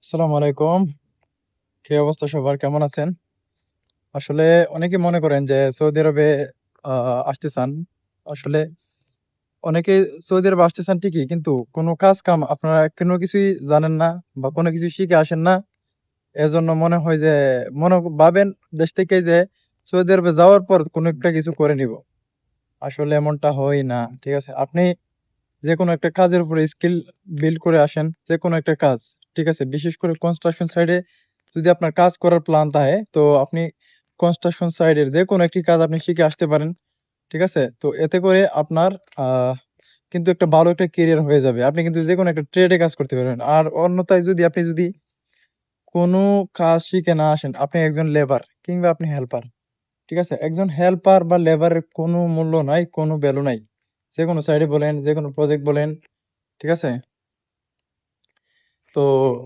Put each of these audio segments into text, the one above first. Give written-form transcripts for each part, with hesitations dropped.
আসসালামু আলাইকুম। কি অবস্থা সবার? কেমন আছেন? আসলে অনেকে মনে করেন যে সৌদি আরবে আ আসতে চান। আসলে অনেকে সৌদি আরবে আসতে চান ঠিকই, কিন্তু কোন কাজ-কাম আপনারা কোনো কিছুই জানেন না বা কোনো কিছু শিখে আসেন না। এজন্য মনে হয় যে ভাবেন দেশ থেকে যে সৌদি আরবে যাওয়ার পর কোনো একটা কিছু করে নিব। আসলে এমনটা হয় না। ঠিক আছে? আপনি যেকোনো একটা কাজের উপরে স্কিল বিল্ড করে আসেন, যেকোনো একটা কাজ। ঠিক আছে? বিশেষ করে কনস্ট্রাকশন সাইডে যদি আপনার কাজ করার প্ল্যান থাকে, তো আপনি কনস্ট্রাকশন সাইডের যেকোনো একটি কাজ আপনি শিখে আসতে পারেন। ঠিক আছে? তো এতে করে আপনার আ কিন্তু একটা ভালো একটা ক্যারিয়ার হয়ে যাবে। আপনি কিন্তু যেকোনো একটা ট্রেডে কাজ করতে পারবেন। আর অন্যথায় আপনি যদি কোনো কাজ শিখে না আসেন, আপনি একজন লেবার কিংবা আপনি হেল্পার। ঠিক আছে? একজন হেল্পার বা লেবারের কোনো মূল্য নাই, কোনো ভ্যালু নাই। যেকোনো সাইডে বলেন, যেকোনো প্রজেক্ট বলেন। ঠিক আছে? তো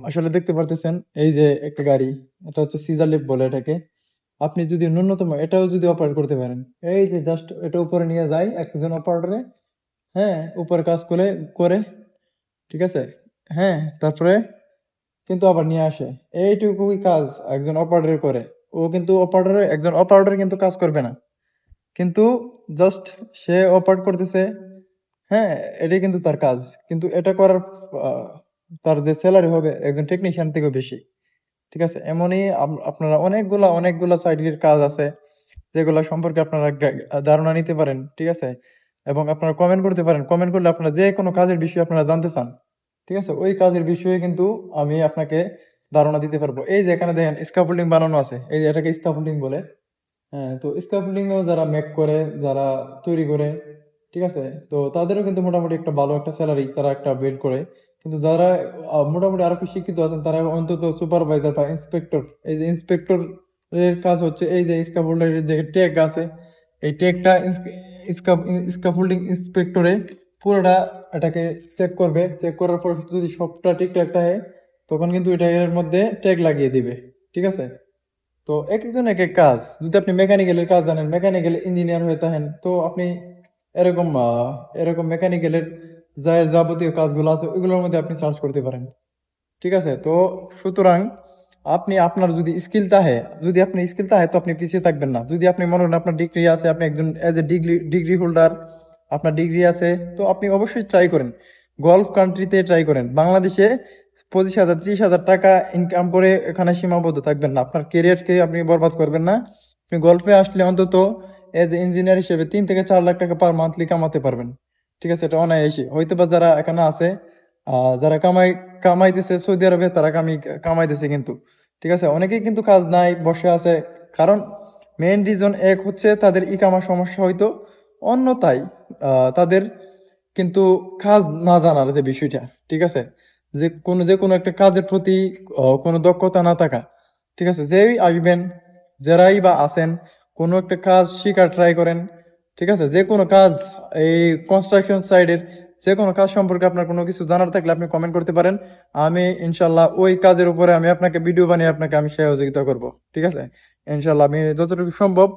আসলে দেখতে পারতেছেন এই যে একটা গাড়ি, এটা হচ্ছে সিজার লিফট বলে এটাকে। আপনি যদি ন্যূনতম এটাও যদি অপারেট করতে পারেন, এই যে জাস্ট এটা উপরে নিয়ে যায় একজন অপারেটরে, হ্যাঁ? উপরে কাজ করে, ঠিক আছে? হ্যাঁ, তারপরে কিন্তু আবার নিয়ে আসে। এইটুকুই কাজ একজন অপারেটর করে। ও কিন্তু একজন অপারেটর কিন্তু কাজ করবে না। কিন্তু জাস্ট সে অপারেট করতেছে, হ্যাঁ? এটাই কিন্তু তার কাজ। কিন্তু এটা করার আ তার যে সেলারি হবে একজন টেকনিশিয়ান থেকেও বেশি। ঠিক আছে? এমনই আপনারা অনেকগুলা সাইডের কাজ আছে, যেগুলা সম্পর্কে আপনারা ধারণা নিতে পারেন। ঠিক আছে? এবং আপনারা কমেন্ট করতে পারেন। কমেন্ট করলে আপনারা যেকোনো কাজের বিষয়ে আপনারা জানতে চান। ঠিক আছে? ওই কাজের বিষয়ে কিন্তু আমি আপনাকে ধারণা দিতে পারবো। এই যে এখানে দেখেন স্ক্যাফোল্ডিং বানানো আছে। এই যে এটাকে স্ক্যাফোল্ডিং বলে। হ্যাঁ, তো স্ক্যাফোল্ডিং ও যারা মেক করে, যারা তৈরি করে, ঠিক আছে? তো তাদেরও কিন্তু মোটামুটি একটা ভালো একটা সেলারি তারা একটা বিল্ড করে। কিন্তু যারা মোটামুটি আরো একটু শিক্ষিত আছেন তারা অন্তত সুপারভাইজার বা ইন্সপেক্টর, এই যে ইন্সপেক্টর এর কাজ হচ্ছে এই যে স্ক্যাফোল্ডের যে ট্যাগ আছে, এই ট্যাগটা স্ক্যাফোল্ডিং ইন্সপেক্টরে পুরোটা এটাকে চেক করবে। চেক করার পর যদি সবটা ঠিকঠাক থাকে, তখন কিন্তু এটা এর মধ্যে ট্যাগ লাগিয়ে দিবে। ঠিক আছে? তো একেকজন একেক কাজ। যদি আপনি মেকানিক্যাল এর কাজ জানেন, মেকানিক্যাল ইঞ্জিনিয়ার হয়ে থাকেন, তো আপনি এরকম এরকম মেকানিক্যাল এর যা যাবতীয় কাজগুলো আছে ওইগুলোর মধ্যে আপনি সার্চ করতে পারেন। ঠিক আছে? তো সুতরাং আপনি আপনার যদি আপনার স্কিল থাকে তো আপনি পিছিয়ে থাকবেন না। যদি আপনি মনে করেন আপনার ডিগ্রি আছে, আপনি একজন এজ এ ডিগ্রি হোল্ডার, আপনার ডিগ্রি আছে, তো আপনি অবশ্যই ট্রাই করেন। গলফ কান্ট্রিতে ট্রাই করেন। বাংলাদেশে 25,000 30,000 টাকা ইনকাম করে এখানে সীমাবদ্ধ থাকবেন না। আপনার ক্যারিয়ারকে আপনি বরবাদ করবেন না। আপনি গল্ফে আসলে অন্তত এজ এ ইঞ্জিনিয়ার হিসেবে 3 থেকে 4 লাখ টাকা পার মান্থলি কামাতে পারবেন। ঠিক আছে? এটা অনায়াসই। হয়তোবা যারা এখানে আছে, যারা কামাইতেছে সৌদি আরবে, তারা কামাইতেছে কিন্তু। ঠিক আছে? অনেকেই কিন্তু কাজ নাই, বসে আছে। কারণ মেইন রিজন এক হচ্ছে তাদের ইকামার সমস্যা হয়তো। অন্যথায় তাদের কিন্তু কাজ না জানার যে বিষয়টা, ঠিক আছে? যেকোনো একটা কাজের প্রতি কোনো দক্ষতা না থাকা। ঠিক আছে? যেই আসবেন, যারাই বা আছেন, কোনো একটা কাজ শিখার ট্রাই করেন। ঠিক আছে? যেকোনো কাজ, এই কনস্ট্রাকশন সাইডের যেকোনো কাজ সম্পর্কে আপনার কোনো কিছু জানার থাকলে আপনি কমেন্ট করতে পারেন। আমি ইনশাআল্লাহ ওই কাজের উপরে আমি আপনাকে ভিডিও বানিয়ে আপনাকে আমি সহযোগিতা করব। ঠিক আছে? ইনশাআল্লাহ আমি যতটুকু সম্ভব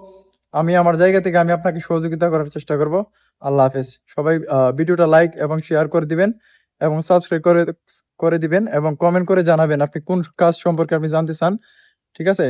আমি আমার জায়গা থেকে আমি আপনাকে সহযোগিতা করার চেষ্টা করব। আল্লাহ হাফেজ। সবাই ভিডিওটা লাইক এবং শেয়ার করে দিবেন এবং সাবস্ক্রাইব করে দিবেন এবং কমেন্ট করে জানাবেন আপনি কোন কাজ সম্পর্কে আপনি জানতে চান। ঠিক আছে?